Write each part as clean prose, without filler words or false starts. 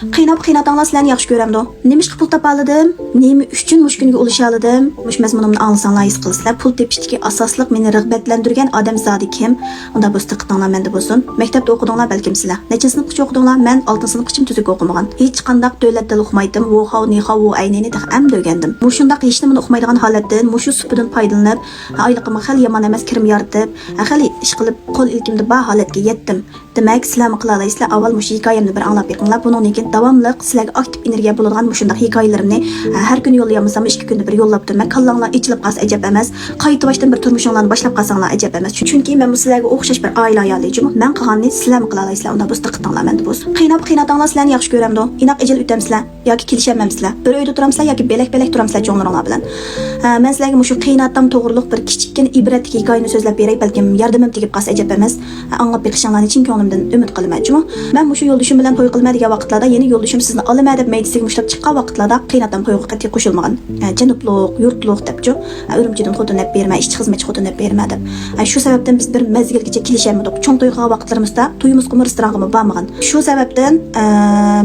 Qiynab-qiynatаңlar sizlarni yaxshi ko'ramdi. Nima ish pul topaladim? Nima uchun mush kunga ulashadim? Mush mazmunimni anglasanglar his qilsizlar. Pul tepishdagi asosliq meni rag'batlantirgan odam zodi kim? Unda bu istiqdinglar menda bo'lsin. Maktabda o'qidinglar balkim sizlar. Necha sinfgacha o'qidinglar? Men 6-sinfgacha tuzuk o'qimagan. Hech qanday davlat tili o'qimaydim. Vo xav ni xav vo aynini ham o'rgandim. Mushundaq hech nimani o'qimaydigan holatdan, mushu supidan foydalanib, oyligimni xil yomon emas kirim yaratib, xil ish qilib qo'l ilkimda ba holatga yetdim. Demak, sizlar qila olasizlar. Avval mush hikoyamni bir anglab beringlar. Bundan keyin davomli sizlarga aktiv energiya bo'ladigan mushundaq hikoyalarimni har kuni yo'llayamsam, 2 kunda bir yo'llab turman. Kallanglar ichilib qolsa ajab emas. Qayta boshdan bir turmushinglarni boshlab qolsanglar ajab emas. Chunki men bu sizlarga o'xshash bir oila ayollayjim. Men qilganni sizlar qila olasizlar. Unda bu istiqdinglar menda bo'lsin. Qiynab-qiynatanglar sizlarni yaxshi ko'ramdi. Inoq ijil o'tamsizlar yoki kelishamamsizlar. Bir uyda turamsizlar yoki belak-belak turamsizlar jonlaringlar bilan. Men sizlarga mushu qiynatam to'g'riliq bir kichikkin ibratli hikoyani so'zlab beray, balkim yordamim tegib qolsa ajab emas. Anglab beqishinglarni chin ko'nglimdan umid qilaman. Men mushu yo'ldoshim bilan to'y qilmaydigan vaqtlarda yeni yo'ldoshim sizni olaman deb maydisiga mushlab chiqqan vaqtlarda qiynatam to'yga qat'iy qo'shilmagan. Janubluq, yurtluq debchi, urumchidan xotinab berma, ishchi xizmatchi xotinab berma deb. Shu sababdan biz bir mezgilgacha kelishamadik. Cho'ng to'y qilgan vaqtlarimizda to'yimiz qumir restoranga bormagan. Shu sababdan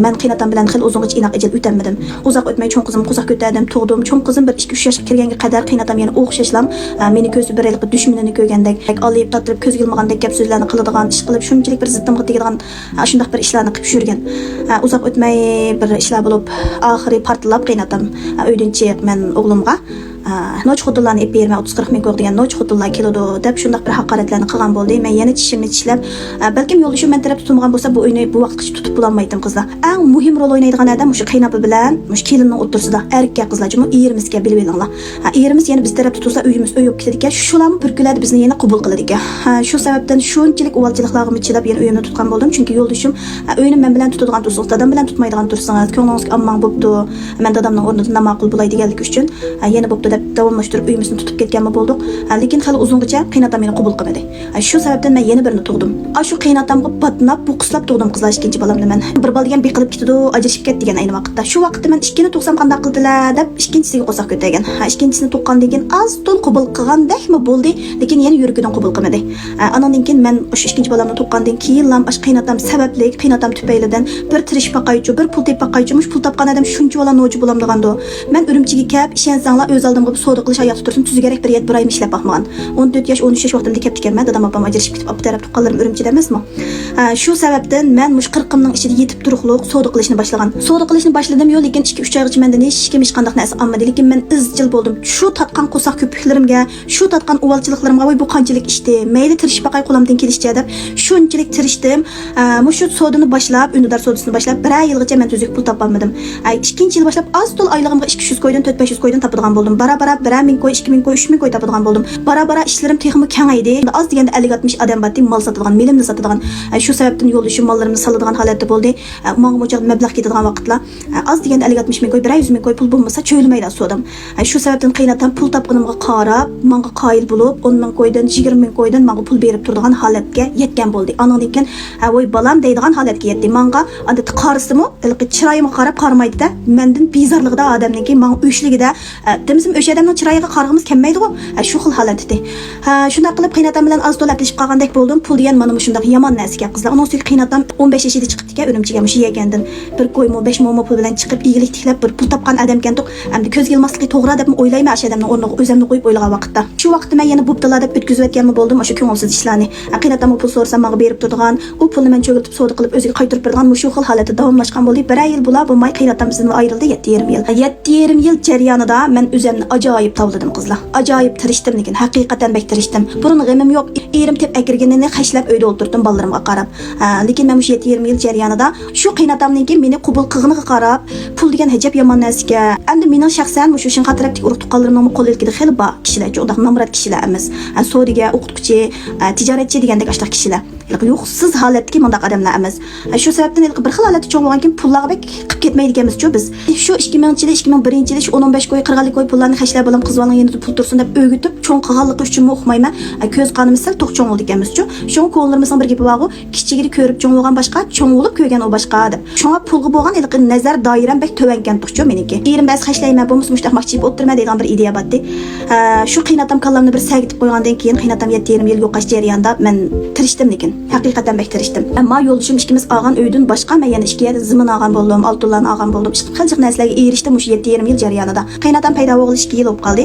men qiynatam bilan xil uzungacha inoq ijil o'tamadim. Uzoq o'tmay cho'ng qizim qo'zaq ko'tardim, tug'dim. Cho'ng qizim bir 2-3 yoshga kirganga qadar qiynatam yana o'xshashlam meni ko'zi bir yillik dushmanini ko'rgandek, olib tatirib ko'zga ilmagandek gap so'zlarni qiladigan, ish qilib shunchalik bir ziddim qiladigan shundaq bir ishlarni qilib yurgan. Uzoq o'tmay bir ishlar bo'lib, oxiri portlab qiynatam uydan chiq men o'g'limga noch xotinlarni ep berma 30-40 ming ko'q degan noch xotinlar keladi deb shundaq bir haqoratlarni qilgan bo'ldi. Men yana tishimni tishlab, balkim yo'ldoshim men taraf tutilmagan bo'lsa bu uyni bu vaqtgacha tutib bo'lolmaydim qizlar. Eng muhim rol o'ynaydigan adam shu qiynapi bilan, mush kelinning o'rtasida erkak qizlarmi erimizga bilib olinglar. Erimiz yana biz taraf tutilsa uyimiz o'yib ketadi ekan. Shularni purkuladi bizni yana qabul qiladi ekan. Shu sababdan shunchalik uvalchiliklarga chilab yana uyimni tutgan bo'ldim. Chunki yo'ldoshim uyni men bilan tutadigan tursangiz, dadam bilan tutmaydigan tursangiz, ko'nglingiz ammang bo'pti. Men dadamning o'rnida ma'qul bo'lay deganlik uchun yana bo'pti deb davomlashtirib uyimizni tutib ketganmi bo'ldik. Lekin hali uzungacha qiynatam meni qabul qilmadi. Shu sababdan men yana birini tug'dim. Shu qiynatamga patnab, buqslab tug'dim qizlar ikkinchi bolamni men. Bir bal degan beqilib ketdi, ajrashib ketdi degan ayni vaqtda. Shu vaqtda men ikkini tug'sam qanday qildilar deb ikkinchisiga qo'saq ko'targan. Ikkinchisini tuqqandan keyin az to'l qabul qilgandakmi bo'ldi, lekin yana yuragidan qabul qilmadi. Anandan keyin men shu ikkinchi bolamni tuqqandan keyin lam qiynatam sababli, qiynatam tufaylidan bir tirish paqaychi, bir pul tep paqaychi, mush pul topgan adam shuncha bola noji bo'lam degando. Men Urumchiga kelib, ishensanglar o'z oldimga savdo qilish oyoq tursin, tuzgarek bir yet bir oyim ishlab bakmagan. 14 yosh, 13 yosh vaqtimda kelib kelmay, dadam opam ajrashib ketib, op taraf tuqqanlarim Urumchida emasmi? Shu sababdan men mush 40 ming ichida yetib turuqliq savdo qilishni boshlagan. Savdo qilishni boshladim yo'l, lekin 2-3 oygacha mendan hech kim hech qanday narsa olmadi, lekin men izchil bo'ldim. Shu tatqan qo'saq ko'piklarimga, shu tatqan uvalchiliklarımga voy bu qanchalik ishdi, mayli tirish baqay qo'lamdan kelishcha deb shunchalik tirishdim. Mush savdoni boshlab, undar savdosini boshlab 1 yilgacha men tuzuk pul topolmadim. Ikkinchi yil boshlab az to'l oyligimga 200 ko'ydan 400-500 ko'ydan topadigan bo'ldim. Bara-bara 1000 ko'y, 2000 ko'y, 3000 ko'y topadigan bo'ldim. Bara-bara ishlarim texmi kengaydi. Az deganda 50-60 odam batdi, mal sotadigan, melimni sotadigan. Shu sababdan yo'ldoshim mollarimni soladigan holatda bo'ldi. Menga mo'jal mablag' ketadigan vaqtlar az deganda 50-60 ming ko'y, 100 ming ko'y pul bo'lmasa cho'yilmaydi so'dim. Shu sababdan qiynatam pul topganimga qarab, menga qoyil bo'lib, 10 ming ko'ydan, 20 ming ko'ydan menga pul berib turadigan holatga yetgan bo'ldi. Anandan keyin voy balam deydigan holatga yetdi. Menga anda qarsimi, chiroyimga qarab qarmaydi-da, mendan bezorligida odamniki, menga o'shligida demizim o'sha odamning chiroyiga qarag'imiz kelmaydi-ku. Shu xil holat edi. Shunday qilib qiynatam bilan az to'lab-lashib qolgandek bo'ldim. Pul degan mana shunday yomon narsa qizlar. Uning ustiga qiynatam 15 yoshida chiqib ekan, Urumchiga mush yegandan bir qo'ymo 5 mo'mo pul bilan chiqib iyilik tiklab bir pul topgan odam ekan. Endi ko'zga ilmasligi to'g'ri deb o'ylayman o'sha odamning o'rniga o'zimni qo'yib o'ylagan vaqtda. Shu vaqtda men yana bo'ptilar deb o'tkazib o'tganmi bo'ldim o'sha ko'ngilsiz ishlarni. Qiynatam pul so'rasam menga berib turadigan, u pulni men cho'g'itib savdo qilib o'ziga qaytarib beradigan shu xil holatda davomlashgan bo'ldi. 1 yil bular bo'lmay qiynatam bizdan ayrildi 7,5 yil. 7,5 yil jarayonida men o'zimni ajoyib tavladim qizlar. Ajoyib tirishdim, lekin haqiqatan bek tirishdim. Burun g'imim yo'q. Erim tep akirganini xashlab uyda o'ltirdim bolalarimga qarab. Lekin men shu 7,5 yil jarayonida shu qiynatamdan keyin meni qabul qilganiga qarab, pul degan hijab yomon narsaga. Endi mening shaxsan shu shin xatarabdek urug' tuqqanlarimning qo'l ilkida xil bor kishilar, undaq namrat kishilar emas. Sodiga, o'qituvchi, tijoratchi degandek ashta kishilar. Yo'qsiz holatga mundaq odamlar emas. Shu sababdan bir xil holatda cho'ng bo'lgan keyin pullarga qilib ketmaydiganmiz-ku biz. Shu 2000-yil, 2001-yil 15 ko'y, 40 ko'y pullarni meni xashlar bolam qizlarning yanında pul tursin deb o'gitib, cho'ng qilganligi uchunmi uqmayman. Ko'z qonimiz sal to'q cho'ng bo'ldi ekanmiz-ku. Sho'ng ko'nglimizning bir gapi bor-ku, kichigini ko'rib cho'ng bo'lgan boshqa, cho'ng bo'lib ko'rgan o boshqa deb. Shunga pulga bo'lgan ilqi nazar doiram bek tövenkan tuqchu meniki. Erim bas xashlayman, bo'lmasa mushtaq maqchib o'tirma degan bir ideya batdi. Shu qiynatam kallamni bir sagitib qo'ygandan keyin qiynatam 7,5 yil yo'qash jarayonida men tirishdim lekin. Haqiqatan bek tirishdim. Ammo yo'ldoshim ikkimiz olgan uydan boshqa men yana ishga zimin olgan bo'ldim, oltinlarni olgan bo'ldim. Qancha narsalarga erishdim o'sha 7,5 yil jarayonida. Qiynatam paydo bo'lib 2 yil bo'lib qoldi.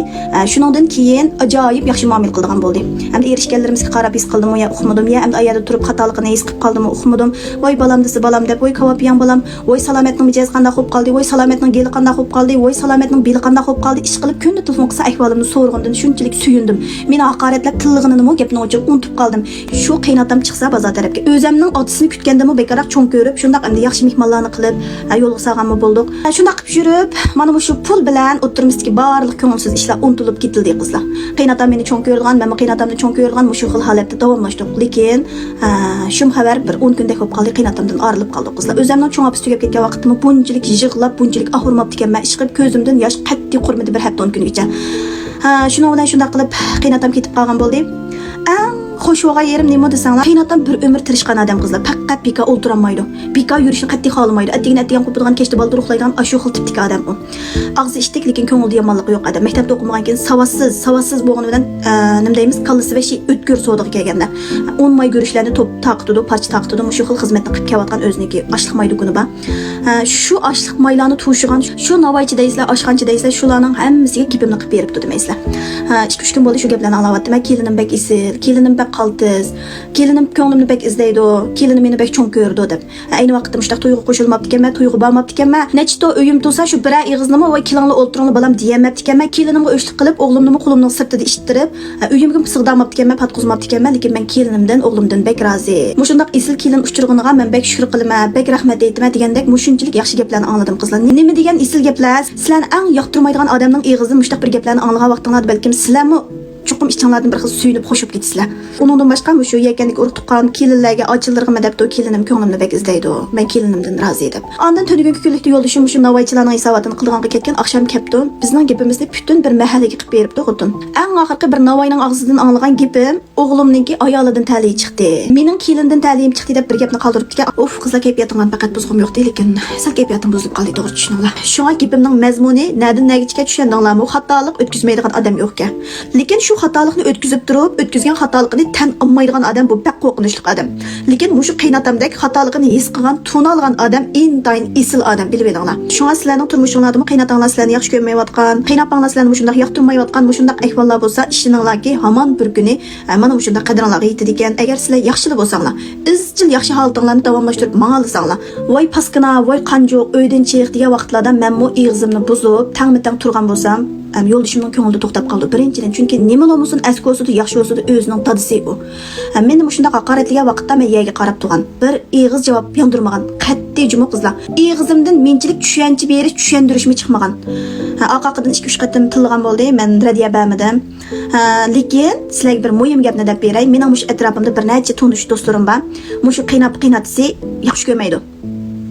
Shuningdan keyin ajoyib yaxshi muomala qilgan bo'ldi. Hamda erishganlarimizga qarab his qildim, ya uqmadim, ya hamda ayada turib xatoligini his qilib qoldim, uqmadim. Voy balam desa balam deb, voy kavapiyam balam, voy salomatning mijoz qanday bo'lib qoldi, voy salomatning geli qanday bo'lib qoldi, voy salomatning beli qanday bo'lib qoldi. Ish qilib kunda telefon qilsa ahvolimni so'rg'indim, shunchalik suyundim. Meni haqoratlab tillig'ini gapni o'chib unutib qoldim. Shu qiynatam chiqsa bozor tarafga o'zimning otisini kutgandimi bekaraq cho'ng ko'rib, shundaq endi yaxshi mehmonlarni qilib, yo'lga solganmi bo'ldik. Shundaq qilib yurib, mana shu pul bilan o'tirimizdagi barliq ko'ngilsiz ishlar unutilib ketildi qizlar. Qiynatam meni cho'ng ko'rgan, men qiynatamni cho'ng ko'rgan, shu xil holatda davomlashdik. Lekin shum xabar bir 10 kundek bo'lib qoldi, qiynatamdan ayrilib qoldik qizlar. O'zimning cho'ng opis tugab ketgan vaqtimni bunchalik yig'lab, bunchalik ahurmabdi ekan, men ish qilib ko'zimdan yosh qattiq qurmadi bir hafta 10 kungacha. Shuning bilan shunday qilib qiynatam ketib qolgan bo'ldi. Xo'sh o'g'ay yerim nima desanglar, qiynatam bir umr tirishgan odam qizlar. Faqat beka o'ltirolmaydi. Beka yurishni qattiq xohlamaydi. Atgan qo'padigan kechda baldir uxlaydigan ashu xil tipdagi odam u. Og'zi ishtik, lekin ko'ngilda yomonligi yo'q odam. Maktabda o'qimagan keyin savossiz bo'lgani bilan nima deymiz, kallasi va o'tkir sodiq kelganda. O'nmay görüşlarni taqtidi, parcha taqtidi, shu xil xizmatni qilib kelayotgan o'ziniki ochliq maydi kuni ba. Shu ochliq maylarni to'shigan, shu navoiychi deysizlar, oshxonchi deysizlar, shularning hammasiga gapimni qilib beribdi deysizlar. 2-3 kun bo'ldi shu gaplarni anglayaptim. Kelinim bek isil, kelinim bek qaltis, kelinim ko'nglimni bek izlaydi, kelinim meni bek cho'ng ko'rdi deb. Ayni vaqtda mushtaq to'yga qo'shilmabdi ekanman, to'yga bormabdi ekanman. Nechta uyim tursa shu bir ig'iznimi voy kelinglar o'ltiringlar balam diyamabdi ekanman. Kelinimga o'shlik qilib, o'g'limni qo'limning sirtida ishtirib, uyimga sig'damabdi ekanman, patquzmabdi ekanman, lekin men kelinimdan, o'g'limdan bek rozi. Mushundaq isil kelin uchirg'iniga men bek shukr qilaman, bek rahmat aytaman degandek mushunchalik yaxshi gaplarni angladim qizlar. Nima degan isil gaplar? Sizlarni eng yoqtirmaydigan odamning ig'izidan mushtaq bir gaplarni anglagan vaqtinglarda balkim sizlarmi chuqum ishchanlardan bir xil suyunib qo'shib ketisizlar. Uningdan boshqa shu yakanlik urib tuqqan kelinlarga ochildirg'ima debdi, kelinim ko'nglimni bek izlaydi. Men kelinimdan rozi edib. Ondan tunugungi kunlikda yo'ldoshim shu navoiychilarning hisobotini qilganga ketgan oqshom kelibdi. Bizning gapimizni butun bir mahallaga qilib beribdi xotin. Eng oxirgi bir navoiyning og'zidan anglagan gapim o'g'limningki ayolidan tali chiqdi. Mening kelindan talim chiqdi deb bir gapni qoldiribdi. Of, qizlar kayfiyatimdan faqat buzg'im yo'qdi, lekin sal kayfiyatim buzilib qoldi, to'g'ri tushuninglar. Shunga gapimning mazmuni nadan nagichga tushundinglarmi? Xatolik o'tkazmaydigan odam yo'q-ku. Lekin shu xatolikni o'tkazib turib, o'tkazgan xatoligini tan olmaydigan odam bu paq qo'rqinchli odam. Lekin shu qiynatamdek xatoligini his qilgan, tuna olgan odam intayin isil odam, bilib edinglar. Shunga sizlarning turmushingizda qiynatinglar sizlarni yaxshi ko'rmayotgan, qiynapanglar sizlarni shunday yoqtirmayotgan, shunday ahvollar bo'lsa, ishingizlarga hamon bir kuni mana shunday qadringlarga yetadi ekan. Agar sizlar yaxshilik bo'lsanglar, izchil yaxshi holatinglarni davomlashtirib mang'alsanglar, voy paskina, voy qanjoq, uydan chiq degan vaqtlarda men bu ig'zimni buzib, tangmitang turgan bo'lsam, yo'ldoshimning ko'nglida to'xtab qoldi. Birinchidan, chunki nima bo'lmasin, aski o'sida, yaxshi o'sida o'zining dadisi u. Meni shunday haqoratliga vaqtda men yerga qarab turgan. Bir ig'iz javob yondirmagan. Qat'iy juma qizlar. Ig'izimdan menchilik tushuncha berish, tushuntirishmi chiqmagan. Oqaqidan 2-3 qatim tilgan bo'ldi. Men radiya bermadim. Lekin sizlarga bir muhim gapni deb beray. Mening mush atrofimda bir necha tonish do'stlarim bor. Mushu qiynatisi yaxshi ko'rmaydi.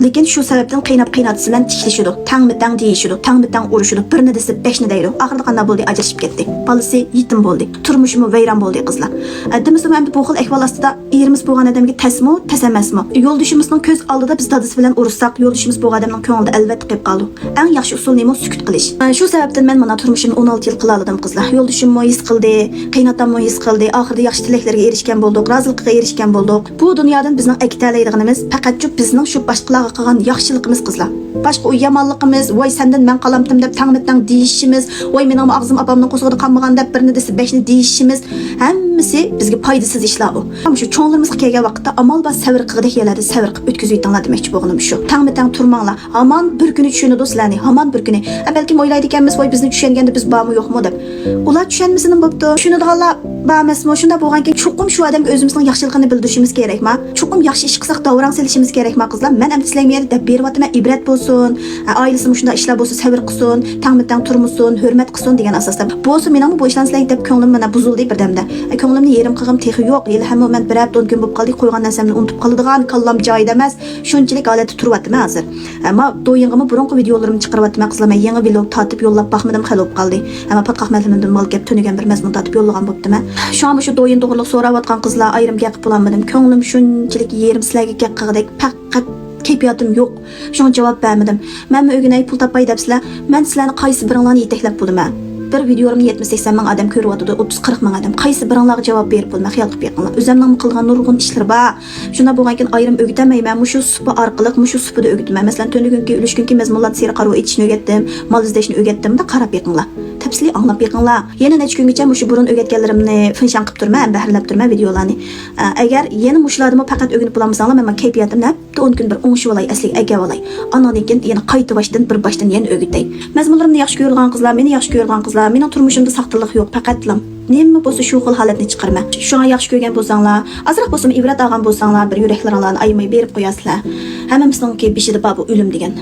Lekin shu sababdan qiynatisi bilan tiklashidi, tangmitang deyishidi, tangmitang urishidi, birni desa 5ni deydi. Oxirida qanday bo'ldi? Ajrashib ketdi. Bolasi yetim bo'ldi. Turmushimi vayron bo'ldi qizlar. Demisam endi bu xil ahvol ostida erimiz bo'lgan odamga tasmo, tasamasmi? Yo'ldoshimizning ko'z oldida biz dadisi bilan urishsak, yo'ldoshimiz bu odamning ko'nglida albatta qilib qoldi. Eng yaxshi usul nima? Sukut qilish. Shu sababdan men mana turmushimni 16 yil qila oldim qizlar. Yo'ldoshimni his qildi, qiynatamni his qildi. Oxirida yaxshi tilaklarga erishgan bo'ldik, rozilikqa erishgan bo'ldik. Bu dunyodan bizning aytaydiganimiz faqat bizning shu boshqalarga qilgan yaxshiligimiz qizlar. Boshqa u yomonligimiz, voy sendan men qalamdim deb tangmitang deyishimiz, voy mening og'zim opamning qo'zg'ida qolmagan deb birni desa 5ni deyishimiz, hammasi bizga foydasiz ishlar u. Shu cho'nglarimizga kelgan vaqtda amal va sabr qildik yerlarda sabr qilib o'tkazib yetinglar demoqchi bo'lganim shu. Tangmitang turmanglar. Hamon bir kuni tushunadi sizlarni, hamon bir kuni. Balki o'ylaydi ekanmiz, voy bizni tushunganda biz bormi yo'qmi deb. Ular tushunmasini bo'pti. Tushunadiganlar Emasmi, shunda bo'lganki, chuqum shu odamga o'zimizning yaxshiligini bildirishimiz kerakmi? Chuqum yaxshi ish qilsak davrang selishimiz kerakmi qizlar? Men endi sizlarga yer deb beryapman, ibrat bo'lsin, oilasi shunda ishlar bo'lsa sabr qilsin, tangmitang turmusin, hurmat qilsin degan asosda. Bo'lsa mening bu ishlarni sizlarga deb ko'nglim mana buzildi birdamda. Ko'nglimni yerim qilg'im texi yo'q. Yil hamma men bir hafta 10 kun bo'lib qoldi, qo'ygan narsamni unutib qoladigan, kallam joyida emas. Shunchalik holatda turyapman hozir. Ammo do'yingimni burunqi videolarimni chiqaryapman qizlar. Men yangi vlog tatib yo'llab baxmadim, xalop qoldi. Ammo patqaqmatlimdan mal gap tunigan bir mazmun tatib yo'llagan bo'ptimi? Shu do'yin to'g'riliq so'rayotgan qizlar ayrim gap qilolmadim. Ko'nglim shunchalik yerim sizlarga gap qilgandek faqat kayfiyatim yo'q. Shunga javob bermadim. Men o'ginay pul topay debsizlar, men sizlarni qaysi biringlarni yetaklab bo'laman. Bir videolarımni 70-80 ming odam ko'ryapti, 30-40 ming odam. Qaysi biringlarga javob berib bo'lma, xiyol qilib beringlar. O'zimning qilgan nurg'un ishlar bor. Shunda bo'lgankin ayrim o'gitamayman. Mushu supa orqali, mushu supada o'gitman. Masalan, tungi ulishgunki mezmunlar seri qarov etishni o'rgatdim, mol izlashni o'rgatdim, da qarab beringlar. Tafsili anglab beringlar. Yana necha kungacha mushu burun o'rgatganlarimni finshan qilib turman, bahrlab turman videolarni. Agar yana mushlarni faqat o'rganib bo'lmasanglar, men kayfiyatimni 10 kun bir o'ngishib olay, asli aga olay. Andan keyin yana qayta boshdan yana o'gitay. Mazmunlarimni yaxshi ko'rgan qizlar, meni yaxshi ko'rgan qizlar, mening turmushimda saqtiliq yo'q, faqatlam. Nima bo'lsa shu xil holatni chiqarma. Shunga yaxshi ko'rgan bo'lsanglar, azroq bo'lsa ibrat olgan bo'lsanglar, bir yuraklaringlarni aymay berib qo'yasizlar. Hammamizning beshida bu o'lim degan.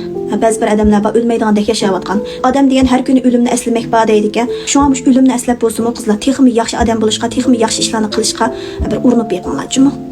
Ba'zi bir odamlar bor o'lmaydigandek yashayotgan. Odam degan har kuni o'limni eslamak bor deydi ekan. Shunga o'limni eslab bo'lsa-mu qizlar, texmi yaxshi odam bo'lishga, texmi yaxshi ishlarni qilishga bir urinib beringlar, chunmi?